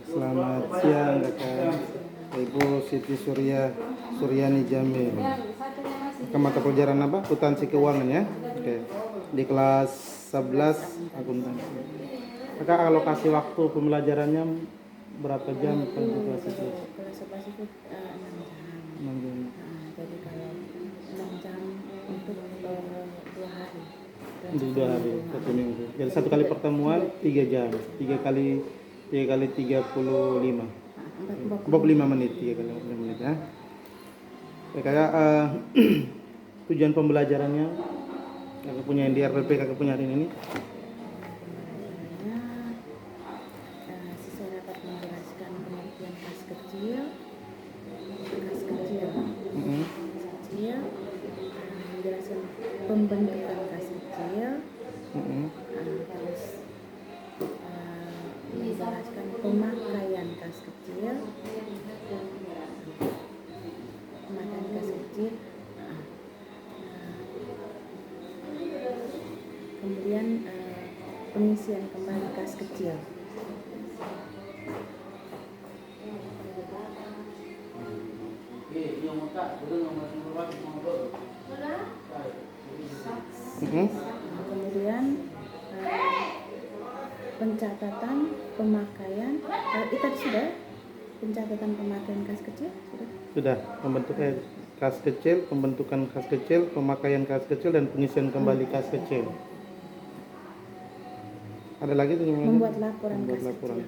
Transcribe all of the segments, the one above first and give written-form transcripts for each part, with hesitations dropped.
Selamat siang kakak. Ibu Siti Suryani Jamil. Ke mata pelajaran apa? Akuntansi keuangan ya. Oke. Di kelas 11 akuntansi. Kakak alokasi waktu pembelajarannya berapa jam untuk kelas 11? Kelas 11 itu 6 jam. 6 jam. Jadi kalau 6 jam untuk 2 hari. Untuk 2 hari satu minggu. Jadi satu kali pertemuan 3 jam. 3 kali 35. 45 menit, 3 kali 45 menit ya. Oke, kakak tujuan pembelajarannya kakak punya yang di RPP kakak punya hari ini. Siswa dapat menjelaskan pengertian kas kecil, menjelaskan pembentukan kas kecil, terus menjelaskan pemakaian kas kecil, kemudian pengisian kembali kas kecil. Kemudian pencatatan pemakaian itu sudah pencatatan pemakaian kas kecil sudah pembentukan kas kecil, pembentukan kas kecil, pemakaian kas kecil dan pengisian kembali kas kecil. Ada lagi tuh membuat laporan kas kecil.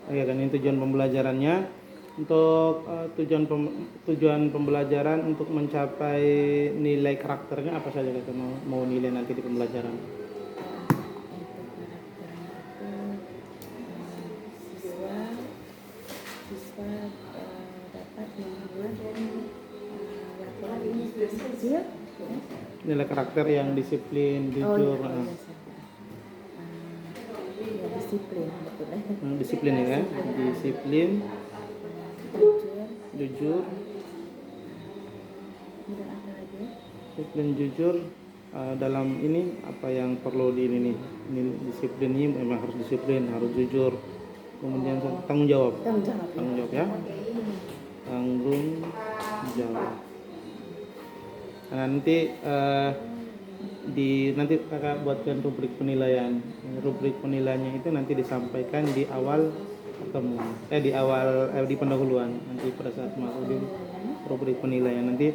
Ya kan ini tujuan pembelajarannya. Untuk tujuan pembelajaran untuk mencapai nilai karakternya apa saja kita mau nilai nanti di pembelajaran? Siswa dapat membuat laporan kas kecil. Nilai karakter yang disiplin, jujur. Disiplin, betul ya. Disiplin ya, disiplin, jujur, disiplin, jujur. Dalam ini apa yang perlu di ini disiplin ini memang harus disiplin, harus jujur. Kemudian tanggung jawab ya, tanggung jawab. Nah, nanti kakak buatkan rubrik penilaian. Rubrik penilaiannya itu nanti disampaikan di awal pertemuan, di pendahuluan. Nanti pada saat masuk di rubrik penilaian nanti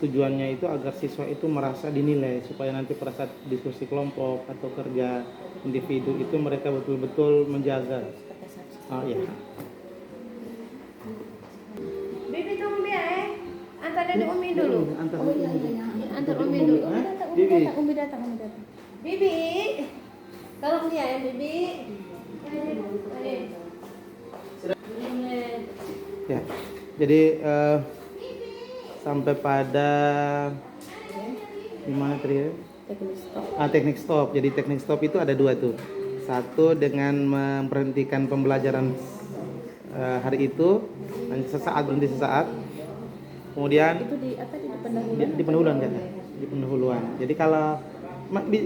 tujuannya itu agar siswa itu merasa dinilai supaya nanti pada saat diskusi kelompok atau kerja individu itu mereka betul-betul menjaga. Oh iya. Bibi tunggu ya, antar dari Umi dulu. Antar Antar Umi dulu. Umi datang. Bibi, tolong dia ya Bibi. Ya, jadi sampai pada gimana tadi ya? Teknik stop. Jadi teknik stop itu ada 2 tuh. Satu dengan memberhentikan pembelajaran hari itu, sesaat berhenti sesaat. Kemudian itu di pendahuluan kan? Di pendahuluan. Jadi kalau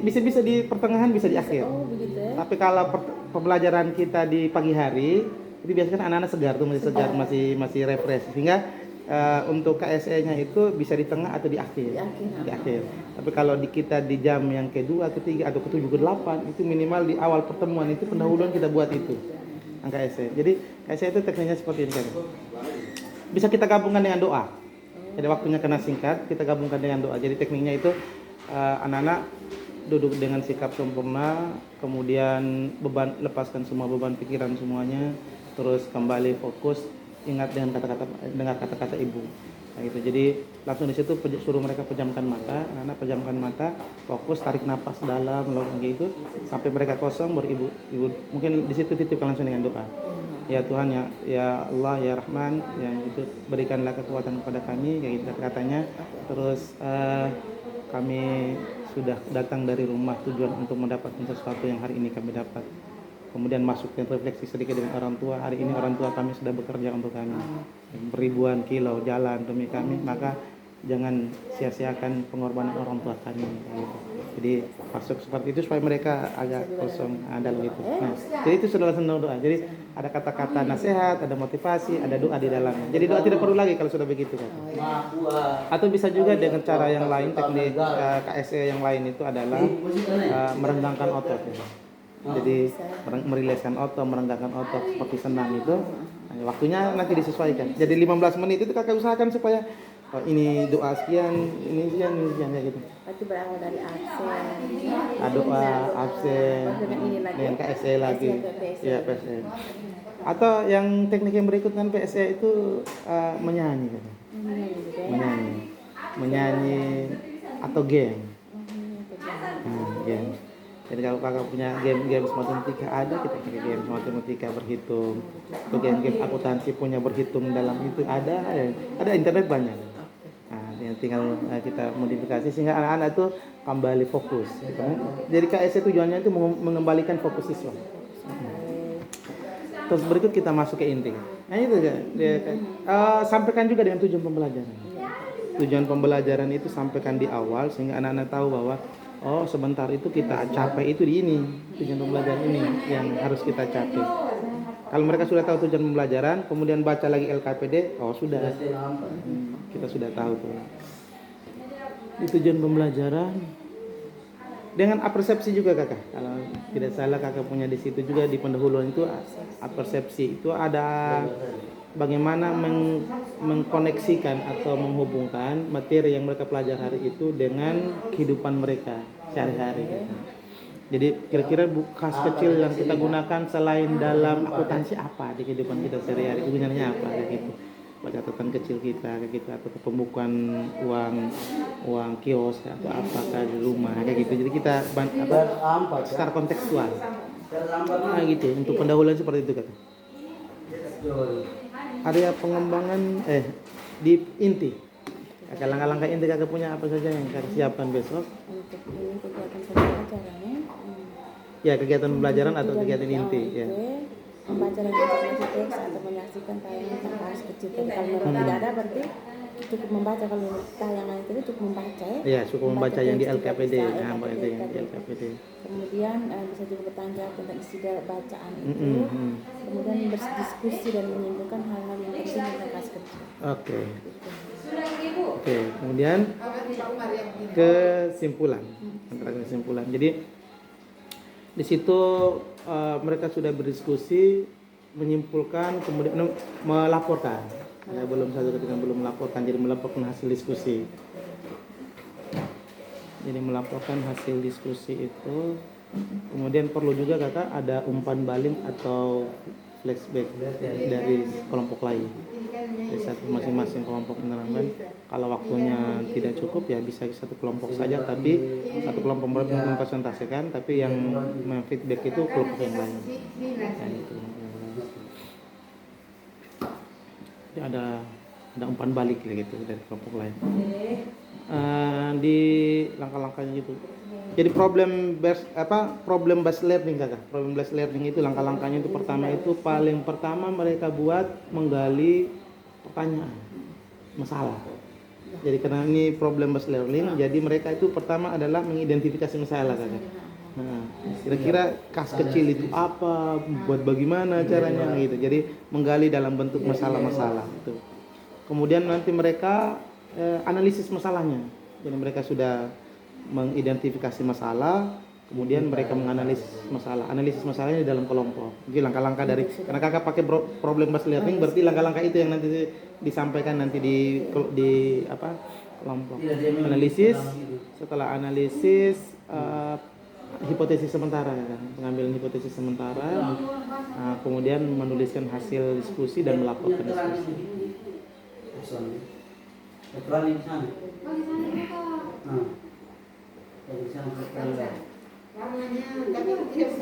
bisa di pertengahan, bisa di akhir. Begitu ya. Tapi kalau pembelajaran kita di pagi hari, itu biasanya kan anak-anak segar tuh, masih segar, masih refresh. Sehingga untuk KSE-nya itu bisa di tengah atau di akhir. Di akhir. Tapi kalau kita di jam yang kedua, ketiga atau ke-7, ke-8 itu minimal di awal pertemuan itu pendahuluan kita buat itu. Angka KSE. Jadi KSE itu tekniknya seperti ini kan. Bisa kita gabungkan dengan doa. Jadi waktunya kena singkat, kita gabungkan dengan doa. Jadi tekniknya itu anak-anak duduk dengan sikap sempurna, kemudian lepaskan semua beban pikiran semuanya, terus kembali fokus, ingat dengan kata-kata ibu. Nah, gitu. Jadi langsung di situ suruh mereka pejamkan mata, anak-anak pejamkan mata, fokus, tarik napas dalam, lalu gitu sampai mereka kosong, baru ibu mungkin di situ titipkan langsung dengan doa. Ya Tuhan, ya Allah, ya Rahman, yang itu berikanlah kekuatan kepada kami, kayak gitu katanya. Terus kami sudah datang dari rumah tujuan untuk mendapatkan sesuatu yang hari ini kami dapat. Kemudian masuk dan refleksi sedikit dengan orang tua. Hari ini orang tua kami sudah bekerja untuk kami, beribuan kilo jalan demi kami, maka jangan sia-siakan pengorbanan orang tua kami gitu. Jadi masuk seperti itu supaya mereka agak kosong dalam itu. Nah, jadi itu saudara senang doa. Jadi ada kata-kata nasihat, ada motivasi, ada doa di dalamnya. Jadi doa tidak perlu lagi kalau sudah begitu kan. Atau bisa juga dengan cara yang lain, teknik KSE yang lain itu adalah merenggangkan otot. Jadi merilekskan otot, merenggangkan otot seperti senam itu. Nah, waktunya nanti disesuaikan. Jadi 15 menit itu kakak usahakan supaya ini doa sekian, ini sekian kayak gitu. Berarti berawal dari absen. Doa absen dengan KSE lagi. Ya PSE. Atau yang teknik yang berikutnya PSE itu menyanyi kan. Menyanyi atau game. Game. Jadi kalau kakak punya game matematika ada, kita pakai game matematika berhitung. Atau game akuntansi punya berhitung dalam itu ada internet banyak. Nah, yang tinggal kita modifikasi sehingga anak-anak itu kembali fokus. Gitu. Jadi KSE tujuannya itu mengembalikan fokus siswa. Terus berikut kita masuk ke inti. Nah itu sampaikan juga dengan tujuan pembelajaran. Tujuan pembelajaran itu sampaikan di awal sehingga anak-anak tahu bahwa sebentar itu kita capai itu di ini, tujuan pembelajaran ini yang harus kita capai. Kalau mereka sudah tahu tujuan pembelajaran, kemudian baca lagi LKPD, sudah kita sudah tahu tuh. Di tujuan pembelajaran dengan apersepsi juga kakak. Kalau tidak salah kakak punya di situ juga di pendahuluan itu apersepsi itu ada bagaimana mengkoneksikan atau menghubungkan materi yang mereka pelajari hari itu dengan kehidupan mereka sehari-hari. Jadi kira-kira khas kecil yang kita gunakan selain dalam akuntansi apa di kehidupan kita sehari-hari, gunanya apa gitu. Catatan kecil kita kayak gitu atau pembukuan uang kios atau apakah di rumah kayak gitu. Jadi kita secara kontekstual. Nah gitu untuk pendahuluan seperti itu kan. Area pengembangan di inti. Langkah-langkah inti kakak punya apa saja yang kakak siapkan besok? Untuk ini kegiatan pembelajarannya. Ya kegiatan pembelajaran atau kegiatan inti ya. Membaca dan mencermati teks atau menyaksikan tayangan terbatas kecil. Kalau memang tidak ada berarti cukup membaca. Kalau tayangan itu cukup membaca ya. Iya, cukup membaca yang di LKPD. Itu yang di LKPD. Kemudian bisa juga bertanya jawab tentang isi bacaan itu. Kemudian berdiskusi dan menyimpulkan hal-hal yang penting tentang kelas kerja. Oke. Kemudian kesimpulan. Antara kesimpulan. Jadi di situ mereka sudah berdiskusi, menyimpulkan, kemudian melaporkan. Belum satu ketika belum melaporkan, jadi melaporkan hasil diskusi. Jadi melaporkan hasil diskusi itu, kemudian perlu juga kakak ada umpan balik atau flashback dari kelompok lain. Jadi satu masing-masing kelompok menerangkan. Kalau waktunya tidak cukup ya bisa satu kelompok saja, tapi satu kelompok mempresentasikan, tapi yang feedback itu kelompok yang lain. Ya, itu. Jadi ada umpan balik gitu dari kelompok lain. Di langkah-langkahnya gitu. Jadi problem based learning kakak. Problem based learning itu langkah-langkahnya itu paling pertama mereka buat menggali pertanyaan, masalah. Jadi karena ini problem based learning, jadi mereka itu pertama adalah mengidentifikasi masalah kakak. Nah, kira-kira kas kecil itu apa, buat bagaimana caranya gitu. Jadi menggali dalam bentuk masalah-masalah itu. Kemudian nanti mereka analisis masalahnya. Jadi mereka sudah mengidentifikasi masalah, kemudian mereka menganalisis masalah. Analisis masalahnya di dalam kelompok. Jadi langkah-langkah dari karena kakak pakai problem based learning, berarti langkah-langkah itu yang nanti disampaikan nanti di kelompok. Analisis, setelah analisis hipotesis sementara kan, pengambilan hipotesis sementara, kemudian menuliskan hasil diskusi dan melaporkan diskusi.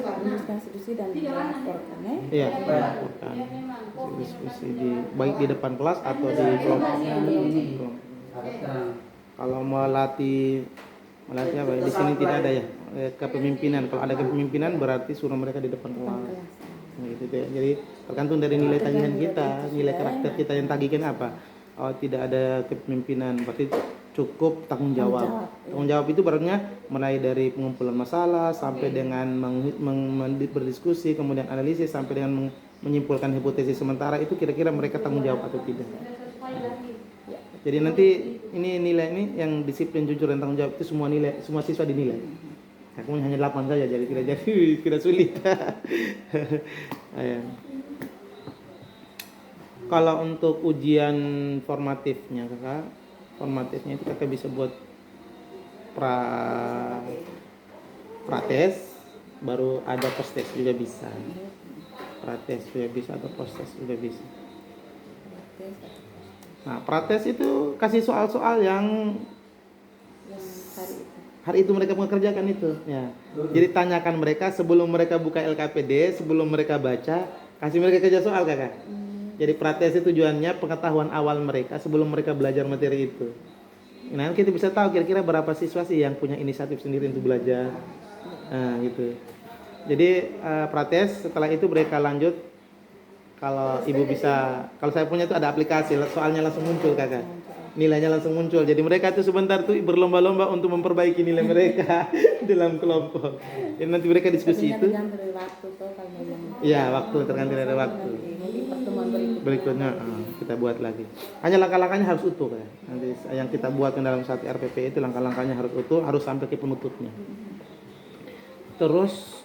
Menuliskan diskusi dan melaporkan ya. Iya, melaporkan diskusi baik di depan kelas atau di kelompok. Kalau melatih apa di sini tidak ada ya kepemimpinan. Kalau ada kepemimpinan berarti suruh mereka di depan kelas. Nah, gitu ya. Jadi tergantung dari nilai tagihan kita, nilai karakter kita yang tagihkan apa. Tidak ada kepemimpinan berarti cukup tanggung jawab. Tanggung jawab itu berarti mulai dari pengumpulan masalah sampai dengan berdiskusi, kemudian analisis sampai dengan menyimpulkan hipotesis sementara, itu kira-kira mereka tanggung jawab atau tidak. Jadi nanti ini nilai ini yang disiplin, jujur dan tanggung jawab itu semua nilai, semua siswa dinilai. Aku hanya 8 saja, jadi tidak sulit. Kalau untuk ujian formatifnya itu kakak bisa buat prates, baru ada postes juga bisa. Prates juga bisa atau postes juga bisa. Nah, prates itu kasih soal-soal yang hari itu mereka mengerjakan itu, ya. Jadi tanyakan mereka sebelum mereka buka LKPD, sebelum mereka baca, kasih mereka kerja soal, kakak. Jadi prates itu tujuannya pengetahuan awal mereka sebelum mereka belajar materi itu. Nah, kita bisa tahu kira-kira berapa siswa sih yang punya inisiatif sendiri untuk belajar. Nah, gitu. Jadi prates, setelah itu mereka lanjut. Kalau ibu bisa, kalau saya punya itu ada aplikasi, soalnya langsung muncul, kakak. Nilainya langsung muncul. Jadi mereka itu sebentar tuh berlomba-lomba untuk memperbaiki nilai mereka dalam kelompok. Jadi nanti mereka diskusi itu. Iya, waktu tergantung dari waktu. Pertemuan berikutnya kita buat lagi. Hanya langkah-langkahnya harus utuh, kan. Nanti yang kita buatkan dalam satu RPP itu langkah-langkahnya harus utuh, harus sampai ke penutupnya. Terus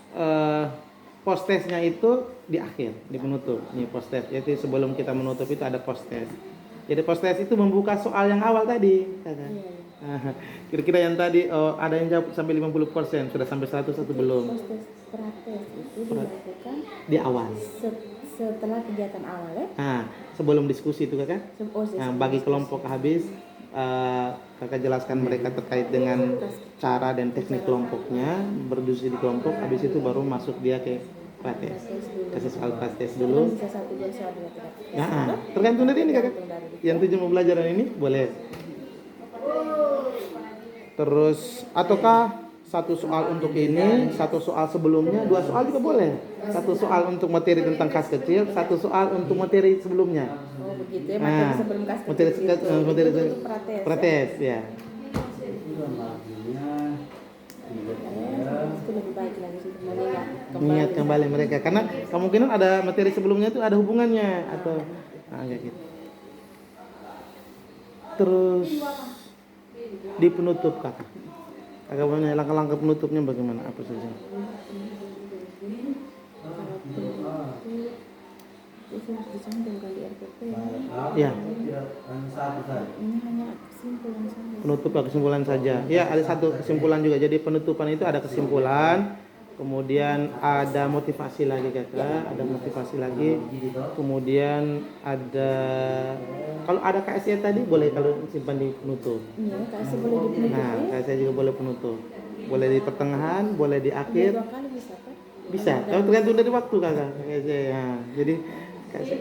postesnya itu di akhir, di penutup. Ini postes. Jadi sebelum kita menutup itu ada postes. Jadi postes itu membuka soal yang awal tadi, kan? Kira-kira yang tadi ada yang jawab sampai 50%, sudah sampai 100 atau belum? Postes prates itu dilakukan di awal. Setelah kegiatan awal, ya? Sebelum diskusi itu, kakak. Bagi kelompok habis, kakak jelaskan mereka terkait dengan cara dan teknik kelompoknya, berdiskusi di kelompok. Habis itu baru masuk dia ke prates. Kasih soal prates dulu. Bisa 1-2 soal juga tidak. Tergantung dari ini, kakak. Yang tujuan pembelajaran ini boleh. Terus ataukah satu soal untuk ini, satu soal sebelumnya, 2 soal juga boleh. Satu soal untuk materi tentang kas kecil, satu soal untuk materi sebelumnya. Oh begitu ya, materi sebelum kas kecil. Materi prates, ya. Itu lebih baik lagi sih, mengingat kembali mereka, karena kemungkinan ada materi sebelumnya itu ada hubungannya atau kayak gitu. Terus di penutup, kakak punya langkah-langkah penutupnya bagaimana, apa saja? Itu dicantumkan di RPP. Ya. Ini hanya kesimpulan saja. Penutup kesimpulan saja. Ya, ada satu kesimpulan juga. Jadi penutupan itu ada kesimpulan, kemudian ada motivasi lagi, kakak, ada motivasi lagi, kemudian ada, kalau ada KSE tadi boleh kalau simpan di penutup. Iya, KSE boleh di penutup. Nah, KSE juga boleh penutup. Boleh di pertengahan, boleh di akhir. 2 kali bisa, kan? Bisa, kalau tergantung dari waktu, kakak. KSE. Nah, jadi KSE.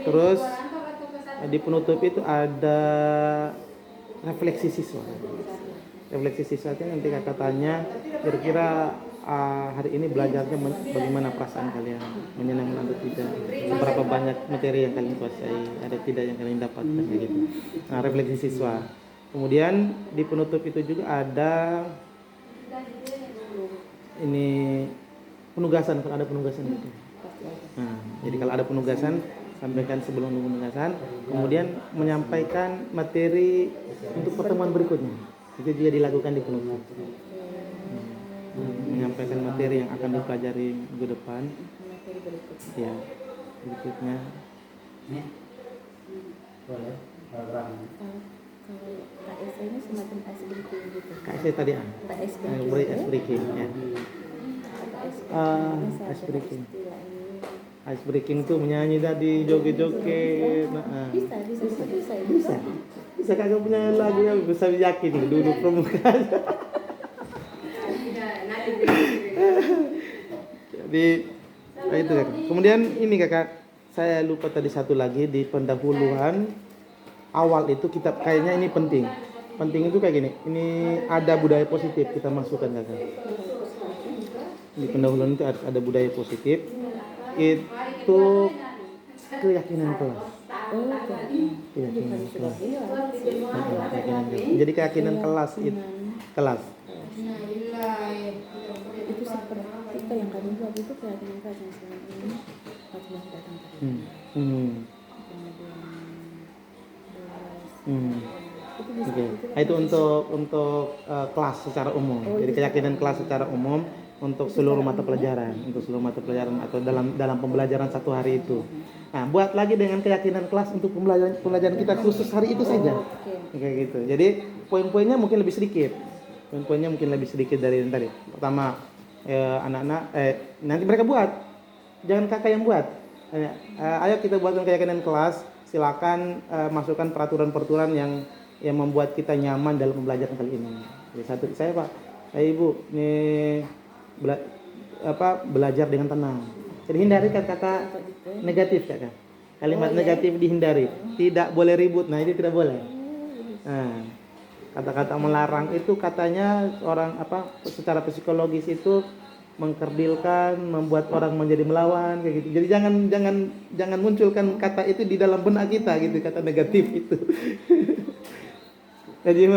Terus di penutup itu ada refleksi siswa. Refleksi siswa itu nanti kakak tanya kira-kira hari ini belajarnya bagaimana perasaan kalian, menyenangkan atau tidak, seberapa banyak materi yang kalian kuasai, ada tidak yang kalian dapatkan, gitu. Nah, refleksi siswa. Kemudian di penutup itu juga ada ini penugasan, kalau ada penugasan itu. Nah, jadi kalau ada penugasan sampaikan sebelum penugasan, kemudian menyampaikan materi untuk pertemuan berikutnya. Itu juga dilakukan di penutup. Menyampaikan materi yang akan dipelajari minggu depan. Ya, berikutnya. Kalau KSE ini semacam ice breaking gitu. KSE tadi ice breaking, ya. Ice breaking. Ice breaking tuh menyanyi tadi, joget-joget. Bisa kagak punya lagu yang bisa yakin duduk permukaan. Jadi itu kan. Kemudian ini, kakak, saya lupa tadi satu lagi di pendahuluan awal itu kita kayaknya ini penting. Penting itu kayak gini. Ini ada budaya positif kita masukkan, kakak. Di pendahuluan itu ada budaya positif. Itu keyakinan kelas. Keyakinan sudah kelas. bilang Keyakinan kelas. Jadi keyakinan kelas itu kelas. itu seperti yang kami buat itu keyakinan kelas yang selama ini sudah datang tadi. Hmm. Kemudian itu bisa Oke. Itu untuk kelas secara umum. Jadi keyakinan kelas secara umum untuk seluruh mata pelajaran, atau dalam pembelajaran satu hari itu. Nah, buat lagi dengan keyakinan kelas untuk pembelajaran kita khusus hari itu saja. Kayak gitu. Jadi poin-poinnya mungkin lebih sedikit. Dari yang tadi. Pertama, anak-anak nanti mereka buat. Jangan kakak yang buat. Ayo kita buatkan keyakinan kelas. Silakan masukkan peraturan-peraturan yang membuat kita nyaman dalam pembelajaran kali ini. Jadi satu saya Pak, Ibu, nih belajar dengan tenang. Jadi hindari kata-kata negatif kakak. Kalimat negatif dihindari. Tidak boleh ribut. Nah, ini tidak boleh. Nah, kata-kata melarang itu katanya orang secara psikologis itu mengkerdilkan, membuat orang menjadi melawan kayak gitu. Jadi jangan munculkan kata itu di dalam benak kita gitu, kata negatif itu. Jadi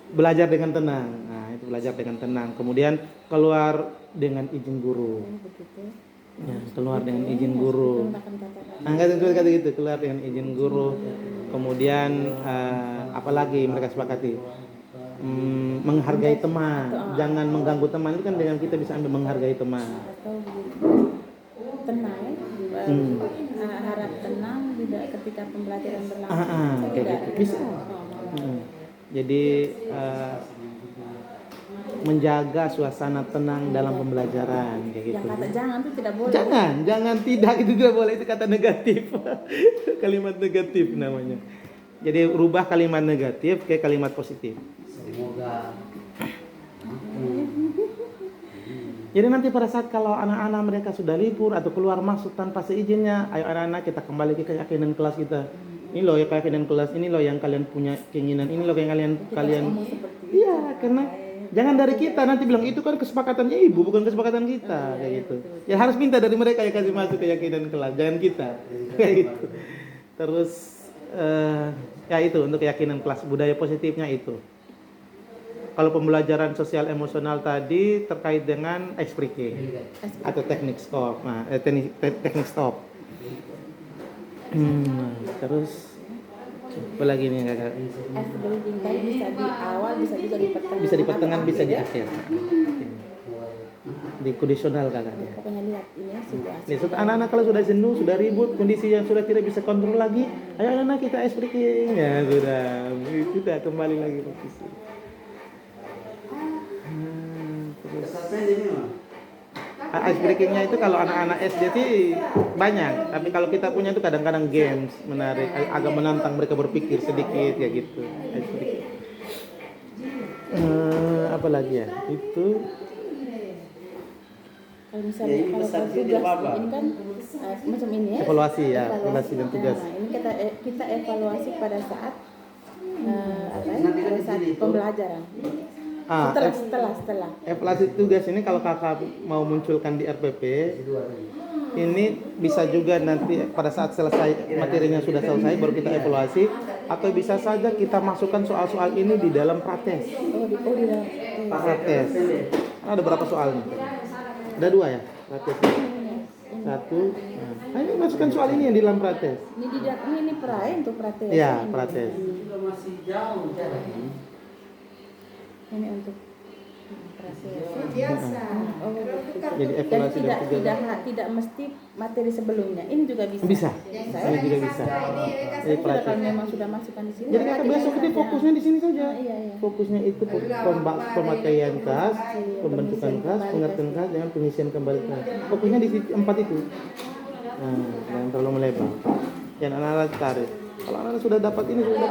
belajar dengan tenang. Nah, itu belajar dengan tenang. Kemudian keluar dengan izin guru. Ya, keluar dengan izin guru. Nah, kata gitu, keluar dengan izin guru. Kemudian apalagi mereka sepakati menghargai teman, jangan mengganggu teman. Itu kan dengan kita bisa ambil menghargai teman. Atau tenang, harap tenang tidak ketika pembelajaran berlangsung. Kayak gitu. Bisa. Jadi menjaga suasana tenang dalam pembelajaran kayak gitu. Yang kata jangan itu tidak boleh. Jangan tidak itu tidak boleh, itu kata negatif. Kalimat negatif namanya. Jadi rubah kalimat negatif ke kalimat positif. Semoga. Jadi nanti pada saat kalau anak-anak mereka sudah libur atau keluar masuk tanpa seizinnya, ayo anak-anak kita kembali ke keyakinan kelas kita. Ini loh ya keyakinan kelas, ini loh yang kalian punya keinginan, ini loh yang kalian. Iya, karena jangan dari kita nanti bilang itu kan kesepakatannya ibu, bukan kesepakatan kita kayak gitu. Ya harus minta dari mereka yang kasih masuk keyakinan kelas, jangan kita kayak gitu. Terus ya itu untuk keyakinan kelas, budaya positifnya itu. Kalau pembelajaran sosial emosional tadi terkait dengan ice breaking atau teknik stop. Nah, teknik stop. Terus apa lagi nih kakak? Ice breaking tadi bisa di awal, bisa juga di pertengahan. Bisa di pertengahan, bisa di akhir. Di kondisional kakak ya. Pokoknya lihat ini situasi. Nih, anak-anak kalau sudah jenuh, sudah ribut, kondisi yang sudah tidak bisa kontrol lagi, ayo anak-anak kita ice breaking. Ya sudah kembali lagi posisi. Ice breakingnya itu kalau anak-anak SD sih banyak, tapi kalau kita punya itu kadang-kadang games menarik, agak menantang mereka berpikir sedikit ya gitu. Ice breaking. Apa lagi ya? Itu kalau misalnya kalau tugas ini kan macam ini ya. Evaluasi dan tugas. Nah, ini kita evaluasi pada saat pada saat pembelajaran. Setelah. Evaluasi tugas ini kalau kakak mau munculkan di RPP, ini bisa juga nanti pada saat selesai materinya sudah selesai baru kita evaluasi, atau bisa saja kita masukkan soal-soal ini di dalam prates. Di dalam Prates. Ada berapa soal nih? Ada 2 ya? Prates. 1. Nah, ini masukkan soal ini yang di dalam prates. Ini untuk prates. Iya, prates. Masih jauh jaraknya. Ini untuk prates. Biasa. Jadi evaluasi dan tugas. Tidak mesti materi sebelumnya. Ini juga bisa. Bisa. Ini juga bisa. Ini prates. Kalau memang sudah masukkan di sini. Jadi kakak besok itu fokusnya di sini saja. Iya. Fokusnya itu pemakaian kelas, pembentukan kelas, pengertian kelas, dengan pengisian kembali kelas. Fokusnya di 4 itu. Nah, jangan terlalu melebar. Jangan anak-anak tarik. Kalau anak-anak sudah dapat ini sudah.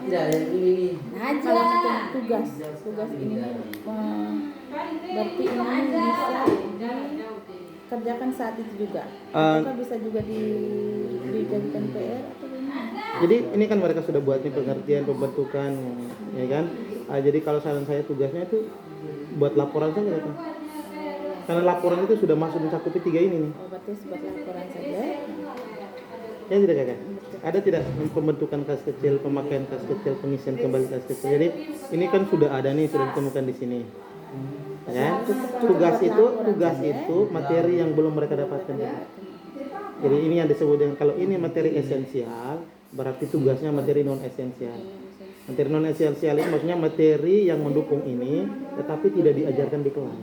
Tidak, ini. Kalau untuk tugas ini berarti ini bisa dikerjakan saat itu juga. Atau bisa juga dijadikan PR atau gimana? Jadi ini kan mereka sudah buat nih pengertian, pembentukan, ya kan? Jadi kalau saran saya tugasnya itu buat laporan saja kan. Karena laporan itu sudah masuk mencakupi 3 ini nih. Oh, berarti sebuah laporan saja. Ya tidak kakak? Ada tidak pembentukan kas kecil, pemakaian kas kecil, pengisian kembali kas kecil. Jadi ini kan sudah ada nih, sudah ditemukan di sini. Ya, tugas itu materi yang belum mereka dapatkan. Jadi ini yang disebut dengan kalau ini materi esensial, berarti tugasnya materi non esensial. Materi non esensial ini maksudnya materi yang mendukung ini, tetapi tidak diajarkan di kelas.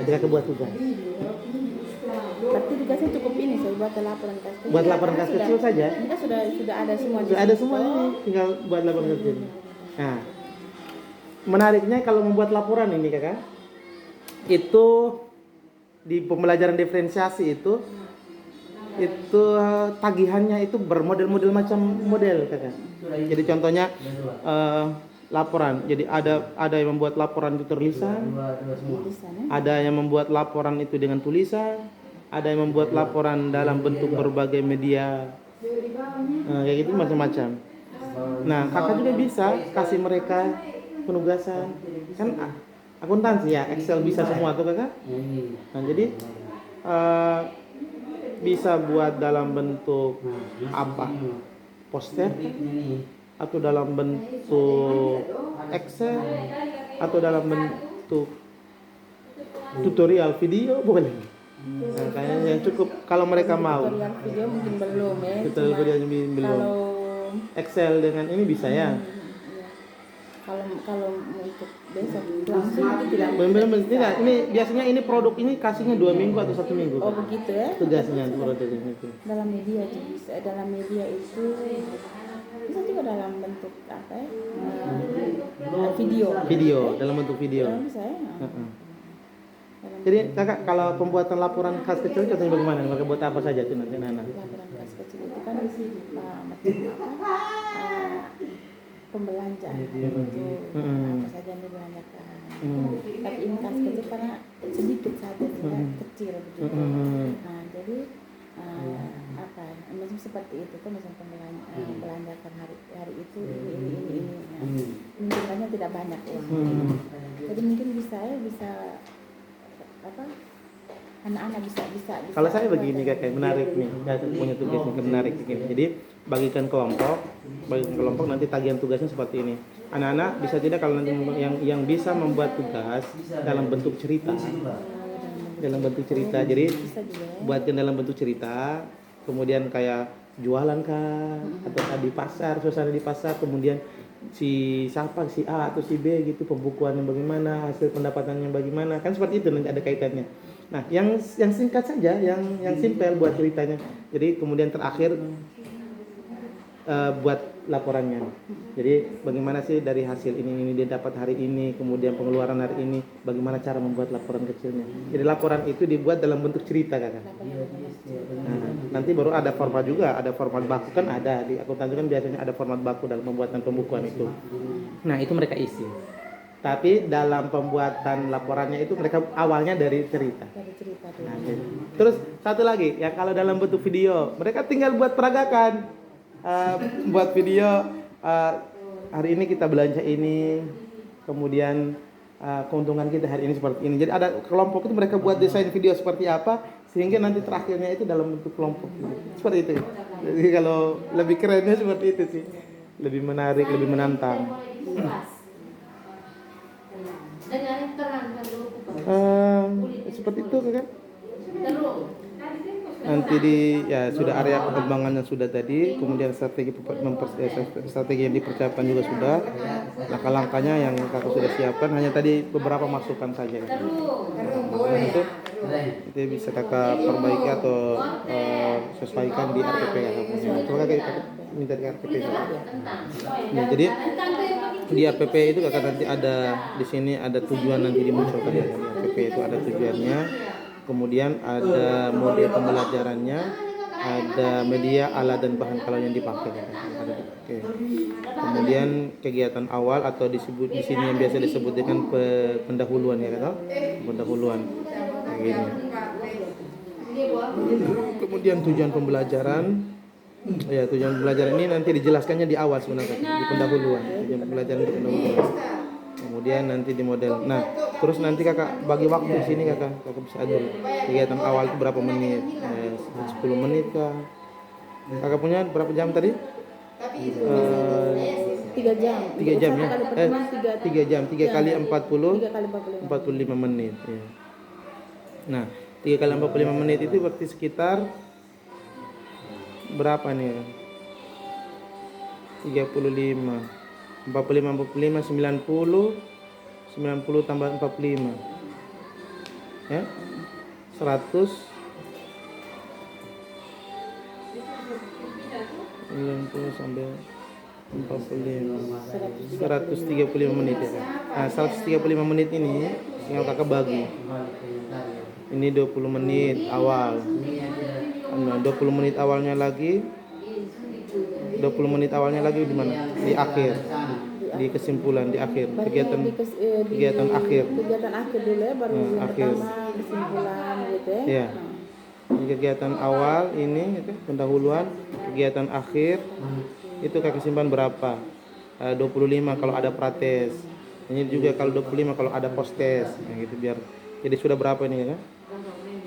Ketika kebuat tugas. Berarti tugasnya cukup ini, saya buat laporan kas kecil. Buat laporan kas kecil saja. Ini kan sudah ada semua. Sudah ada semua ini, tinggal buat laporan kecil. Nah, menariknya kalau membuat laporan ini kakak, itu di pembelajaran diferensiasi itu tagihannya itu bermodel-model macam model kakak. Jadi contohnya laporan. Jadi ada yang membuat laporan itu terlisan, ada yang membuat laporan itu dengan tulisan, ada yang membuat laporan dalam bentuk berbagai media, kayak gitu macam-macam. Nah kakak juga bisa kasih mereka penugasan, kan akuntansi ya, Excel bisa semua tuh kakak. Nah jadi bisa buat dalam bentuk apa, poster atau dalam bentuk Excel atau dalam bentuk tutorial video boleh. Nah, kayaknya yang cukup kalau mereka mau. Tutorial video mungkin belum ya. Tutorial video belum. Kalau Excel dengan ini bisa ya. Kalau untuk besok langsung tidak. Benar-benar tidak. Ini biasanya ini produk ini kasihnya 2 minggu atau 1 minggu. Oh begitu ya. Tugasnya produk itu. Dalam media bisa. Dalam media itu bisa juga dalam bentuk apa ya? Video. Dalam bentuk video. Bisa ya. Jadi kakak kalau pembuatan laporan kas kecil contohnya bagaimana? Maka buat apa saja tuh nanti Nana? Laporan kas kecil itu kan pembelanjaan itu apa saja yang dibelanjakan. Tapi ini kas kecil karena sedikit saja, tidak kecil begitu. Nah jadi apa? Macam seperti itu kan macam pembelanjakan hari itu ini. Jumlahnya tidak banyak uang. Jadi mungkin bisa apa? Anak-anak bisa. Kalau saya begini kakak menarik nih, saya punya tugas yang menarik begini. Jadi bagikan kelompok nanti tagihan tugasnya seperti ini. Anak-anak bisa tidak kalau nanti yang bisa membuat tugas dalam bentuk cerita. Jadi buatkan dalam bentuk cerita, kemudian kayak jualan kah atau di pasar, suasana di pasar, kemudian si A atau si B gitu, pembukuannya bagaimana, hasil pendapatannya bagaimana, kan seperti itu nanti ada kaitannya. Nah yang singkat saja, yang simpel buat ceritanya. Jadi kemudian terakhir buat laporannya. Jadi bagaimana sih dari hasil ini dia dapat hari ini, kemudian pengeluaran hari ini, bagaimana cara membuat laporan kecilnya. Jadi laporan itu dibuat dalam bentuk cerita kakak. Nah, nanti baru ada format juga, ada format baku kan ada di akuntansi kan biasanya ada format baku dalam pembuatan pembukuan itu. Nah itu mereka isi. Tapi dalam pembuatan laporannya itu mereka awalnya dari cerita. Nah, terus satu lagi ya kalau dalam bentuk video mereka tinggal buat peragakan. Buat video hari ini kita belanja ini, kemudian keuntungan kita hari ini seperti ini. Jadi ada kelompok itu mereka buat desain video seperti apa sehingga nanti terakhirnya itu dalam bentuk kelompok seperti itu. Jadi kalau lebih kerennya seperti itu sih, lebih menarik, lebih menantang. Seperti itu kan? Nanti sudah area pengembangannya sudah tadi, kemudian strategi yang dipersiapkan juga sudah, langkah-langkahnya yang kakak sudah siapkan, hanya tadi beberapa masukan saja. Itu bisa kakak perbaiki atau sesuaikan di RPP ya. Coba kakak minta di RPP. Nah, jadi di RPP itu kakak nanti ada di sini ada tujuan nanti dimunculkan ya. Di RPP itu ada tujuannya. Kemudian ada model pembelajarannya, ada media, alat dan bahan kalau yang dipakai. Oke. Kemudian kegiatan awal atau disebut di sini yang biasa disebut dengan pendahuluan ya kan? Pendahuluan. Kayak gini. Kemudian tujuan pembelajaran. Ya, tujuan pembelajaran ini nanti dijelaskannya di awal sebenarnya di pendahuluan. Tujuan pembelajaran di pendahuluan. Kemudian nanti di model. Nah, Terus nanti kakak bagi waktu di sini kakak bisa atur kegiatan awal itu berapa menit, 10 menit kah? Kakak punya berapa jam tadi? 3 jam. 3 jam ya? Satu kali pertemuan 3 jam, 3 kali 3 kali 45 menit ya. Nah, 3 kali 45 menit itu berarti sekitar berapa nih? 35 45 90 90 tambah 45 ya 100 90 sampai 45 135 menit ya kan. Nah 135 menit ini tinggal kakak bagi. Ini 20 menit awal. Nah 20 menit awalnya lagi 20 menit awalnya lagi di mana? Di akhir. Di kesimpulan di akhir kegiatan kegiatan akhir. Kegiatan akhir dulu ya, baru yang Akhir. pertama kesimpulan gitu ya. Ya. Jadi kegiatan awal ini itu pendahuluan, kegiatan akhir itu kakak simpan berapa? 25 kalau ada prates. Ini juga kalau 25 kalau ada postes. Nah, gitu biar. Jadi sudah berapa ini ya?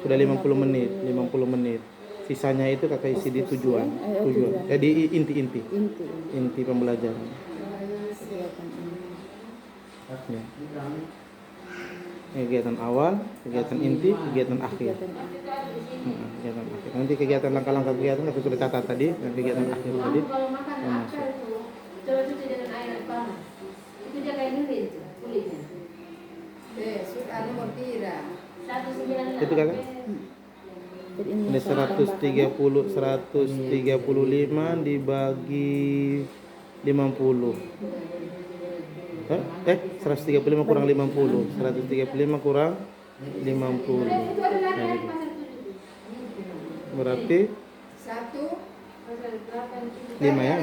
Sudah 50 menit, 50 menit. Sisanya itu kakak isi di tujuan. Di inti pembelajaran. Ya. Kegiatan awal, kegiatan inti, kegiatan akhir. Kegiatan akhir. Nanti kegiatan langkah-langkah kegiatan aku sudah catat tadi, dan kegiatan akhir tadi Kalau makan yang masuk. coba cuci dengan air panas. Itu dia kayak nurin tuh kulitnya. nomor pira. 198. Itu kakak? Ini 135 dibagi 50. 135 kurang 50. 135 kurang 50. Nah, gitu. Berarti 5 ya.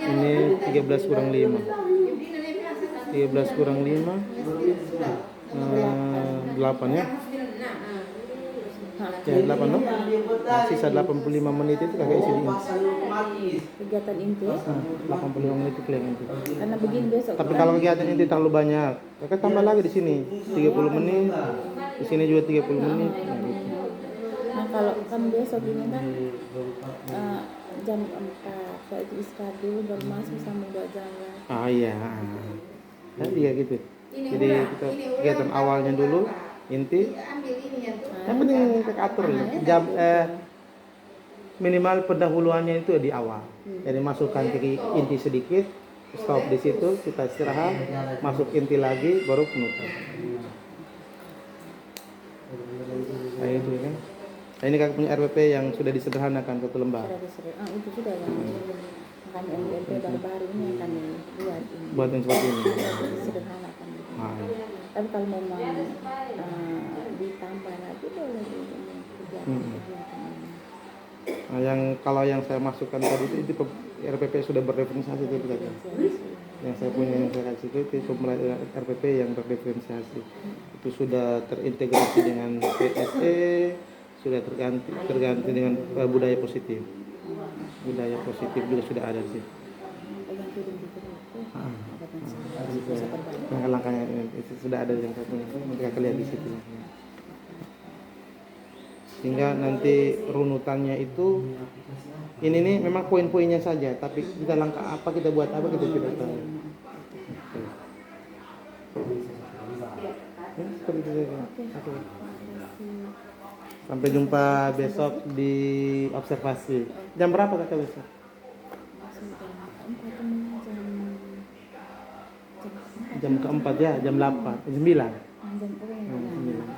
Ini 13 kurang 5. 13 kurang 5 8 ya. Ya 8 no? Sisa 85 menit itu kakak isi di inti. Kegiatan inti. 85 menit itu kalian inti. Karena begini besok. Tapi kalau kegiatan inti terlalu banyak, kakak tambah lagi di sini 30 menit. Di sini juga 30 menit. Nah, gitu. Nah kalau kan besok ini kan jam 4, kalau itu istirahat dulu baru masuk sama 2 jam lah. Ah iya. Kan dia gitu. Jadi kita kegiatan awalnya dulu inti. Yang penting kakak atur jam minimal pendahuluannya itu di awal. Jadi masukkan ke inti sedikit, stop di situ, kita istirahat, masuk inti lagi, baru penutup. Nah, itu kan. Nah, ini kakak punya RPP yang sudah disederhanakan 1 lembar. Itu sudah yang makanya MDMP baru-baru ini yang kami buat ini. Buat yang seperti ini. Sederhanakan gitu. Nah, iya. Tapi kalau memang ditambah lagi boleh kegiatan ini. Nah, yang kalau yang saya masukkan tadi itu RPP sudah berdiferensiasi itu kakak. Yang saya punya yang saya kasih itu pembelajaran RPP yang berdiferensiasi. Itu sudah terintegrasi dengan PSE, sudah terganti dengan budaya positif. Budaya positif juga sudah ada di situ. Langkah-langkahnya itu sudah ada yang saya punya. Nanti kakak lihat di situ. Sehingga nanti runutannya itu ini nih memang poin-poinnya saja, tapi kita langkah apa, kita buat apa, kita tidak tahu. Ya, seperti itu saja. Oke. Sampai jumpa besok di observasi. Jam berapa kakak besok? Jam keempat ya, jam 8, jam 9. Jam 9.